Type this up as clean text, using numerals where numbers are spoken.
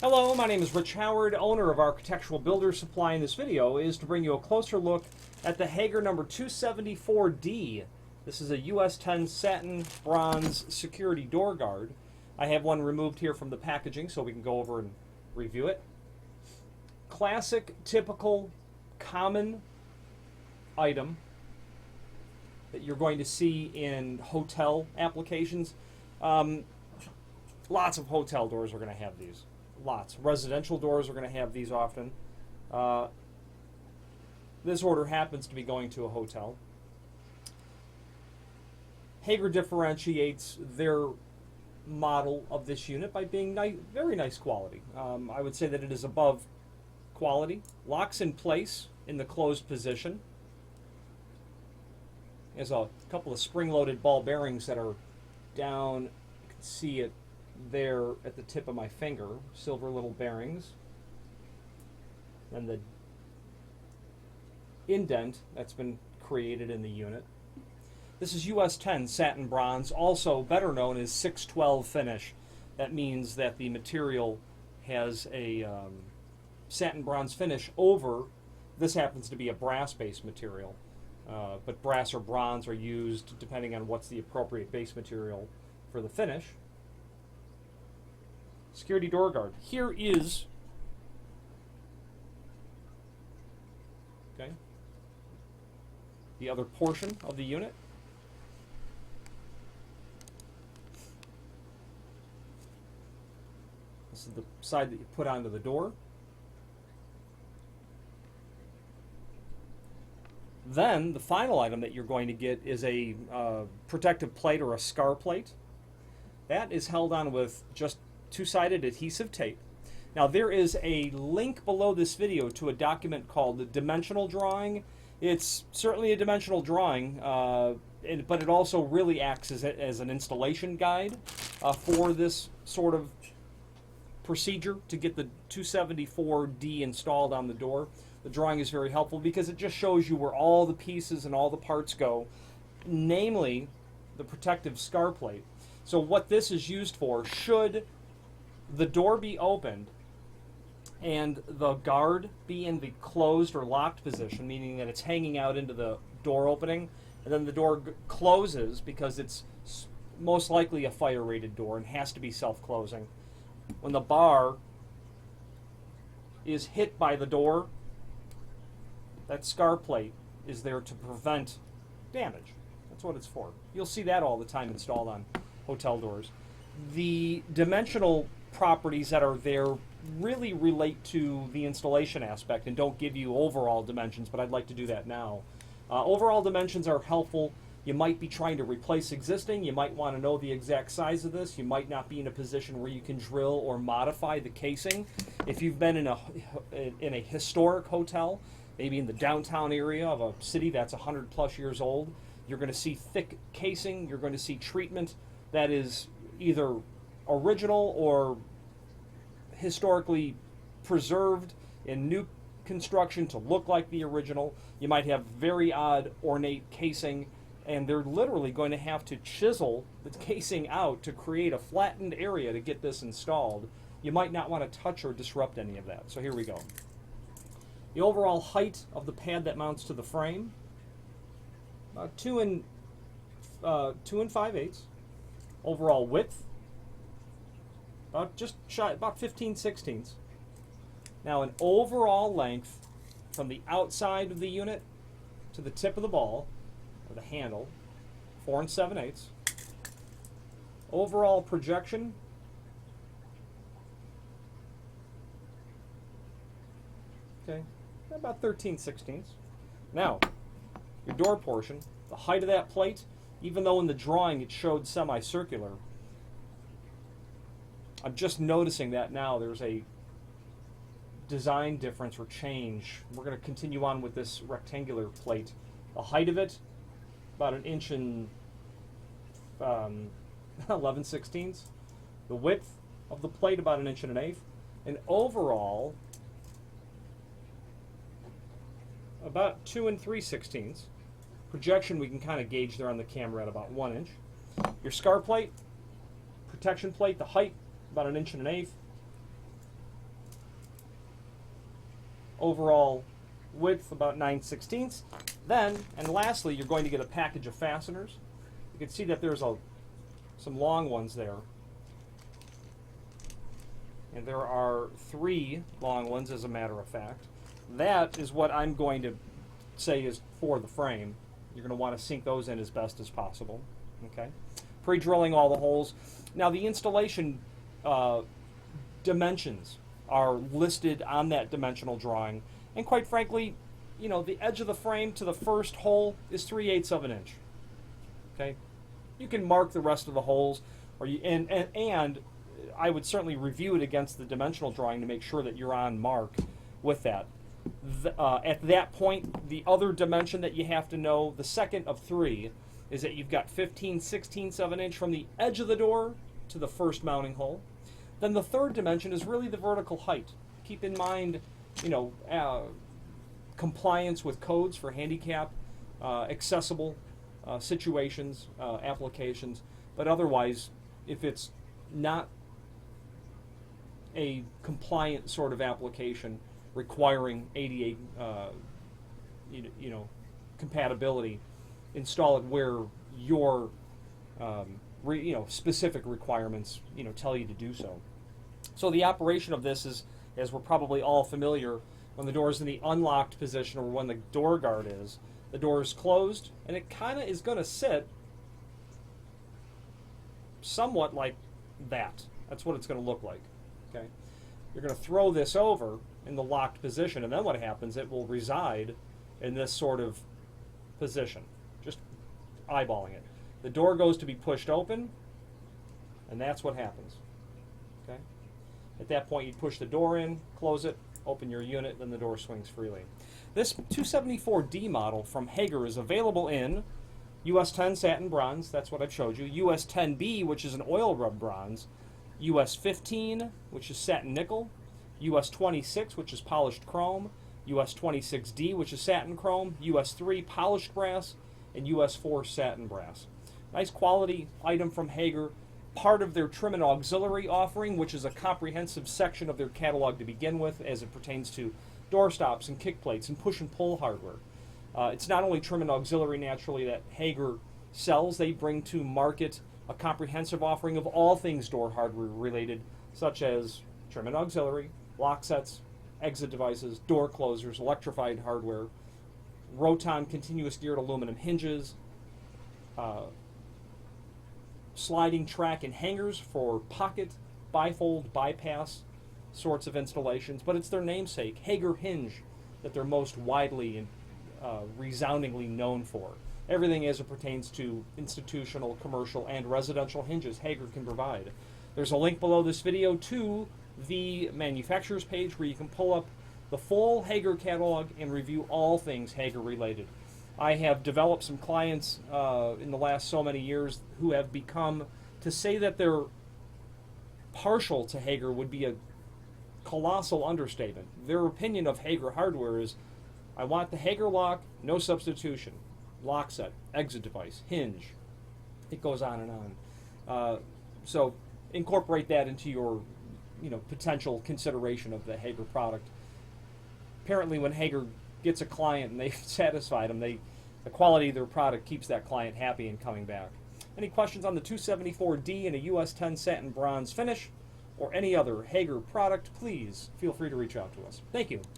Hello, my name is Rich Howard, owner of Architectural Builders Supply, and this video is to bring you a closer look at the Hager number 274D. This is a US10 satin bronze security door guard. I have one removed here from the packaging so we can go over and review it. Classic, typical, common item that you're going to see in hotel applications. Lots of hotel doors are going to have these. Lots. Residential doors are going to have these often. This order happens to be going to a hotel. Hager differentiates their model of this unit by being very nice quality. I would say that it is above quality. Locks in place in the closed position. There's a couple of spring-loaded ball bearings that are down. You can see it there at the tip of my finger, silver little bearings, and the indent that's been created in the unit. This is US10 satin bronze, also better known as 612 finish. That means that the material has a satin bronze finish over. This happens to be a brass-based material, but brass or bronze are used depending on what's the appropriate base material for the finish. Security door guard. Here is the other portion of the unit. This is the side that you put onto the door. Then the final item that you're going to get is a protective plate or a scar plate. That is held on with just two-sided adhesive tape. Now there is a link below this video to a document called the dimensional drawing. It's certainly a dimensional drawing, but it also really acts as an installation guide for this sort of procedure to get the 274D installed on the door. The drawing is very helpful because it just shows you where all the pieces and all the parts go, namely the protective scar plate. So what this is used for, should the door be opened and the guard be in the closed or locked position, meaning that it's hanging out into the door opening, and then the door closes because it's most likely a fire-rated door and has to be self-closing. When the bar is hit by the door, that scar plate is there to prevent damage. That's what it's for. You'll see that all the time installed on hotel doors. The dimensional properties that are there really relate to the installation aspect and don't give you overall dimensions, but I'd like to do that now. Overall dimensions are helpful. You might be trying to replace existing. You might want to know the exact size of this. You might not be in a position where you can drill or modify the casing. If you've been in a historic hotel, maybe in the downtown area of a city that's 100+ years old, you're going to see thick casing. You're going to see treatment that is either original or historically preserved in new construction to look like the original. You might have very odd ornate casing, and they're literally going to have to chisel the casing out to create a flattened area to get this installed. You might not want to touch or disrupt any of that. So here we go. The overall height of the pad that mounts to the frame, about 2 5/8. Overall width, about just shy, about 15/16. Now an overall length from the outside of the unit to the tip of the ball, or the handle, 4 7/8. Overall projection, about 13/16. Now, your door portion, the height of that plate, even though in the drawing it showed semicircular, I'm just noticing that now there's a design difference or change. We're going to continue on with this rectangular plate. The height of it, about 1 inch and 11/16. The width of the plate, about 1 inch and 1/8. And overall, about 2 3/16. Projection we can kind of gauge there on the camera at about 1 inch. Your scar plate, protection plate, the height about 1 inch and 1/8. overall width, about 9/16. Then, and lastly, you're going to get a package of fasteners. You can see that there's some long ones there. And there are 3 long ones, as a matter of fact. That is what I'm going to say is for the frame. You're going to want to sink those in as best as possible. Okay, pre-drilling all the holes. Now the installation dimensions are listed on that dimensional drawing, and quite frankly, you know, the edge of the frame to the first hole is 3/8 of an inch. Okay, you can mark the rest of the holes, or you and I would certainly review it against the dimensional drawing to make sure that you're on mark with that. At that point, the other dimension that you have to know, the second of 3, is that you've got 15/16 of an inch from the edge of the door to the first mounting hole. Then the third dimension is really the vertical height. Keep in mind, you know, compliance with codes for handicap, accessible situations, applications. But otherwise, if it's not a compliant sort of application requiring ADA, compatibility, install it where your, specific requirements, tell you to do so. So the operation of this is, as we're probably all familiar, when the door is in the unlocked position or when the door guard is, the door is closed, and it kind of is going to sit somewhat like that. That's what it's going to look like. Okay, you're going to throw this over in the locked position, and then what happens? It will reside in this sort of position. Just eyeballing it. The door goes to be pushed open, and that's what happens. Okay. At that point, you push the door in, close it, open your unit, then the door swings freely. This 274D model from Hager is available in US10 satin bronze, that's what I've showed you, US10B, which is an oil rub bronze, US15, which is satin nickel, US26, which is polished chrome, US26D, which is satin chrome, US3 polished brass, and US4 satin brass. Nice quality item from Hager, part of their trim and auxiliary offering, which is a comprehensive section of their catalog to begin with as it pertains to door stops and kick plates and push and pull hardware. It's not only trim and auxiliary naturally that Hager sells, they bring to market a comprehensive offering of all things door hardware related, such as trim and auxiliary, lock sets, exit devices, door closers, electrified hardware, Roton continuous geared aluminum hinges, sliding track and hangers for pocket, bifold, bypass sorts of installations, but it's their namesake, Hager hinge, that they're most widely and resoundingly known for. Everything as it pertains to institutional, commercial, and residential hinges Hager can provide. There's a link below this video to the manufacturer's page where you can pull up the full Hager catalog and review all things Hager related. I have developed some clients in the last so many years who have become, to say that they're partial to Hager would be a colossal understatement. Their opinion of Hager hardware is, I want the Hager lock, no substitution. Lock set, exit device, hinge. It goes on and on. So incorporate that into your potential consideration of the Hager product. Apparently when Hager gets a client and they've satisfied them, the quality of their product keeps that client happy and coming back. Any questions on the 274D and a US10 satin bronze finish or any other Hager product, please feel free to reach out to us. Thank you.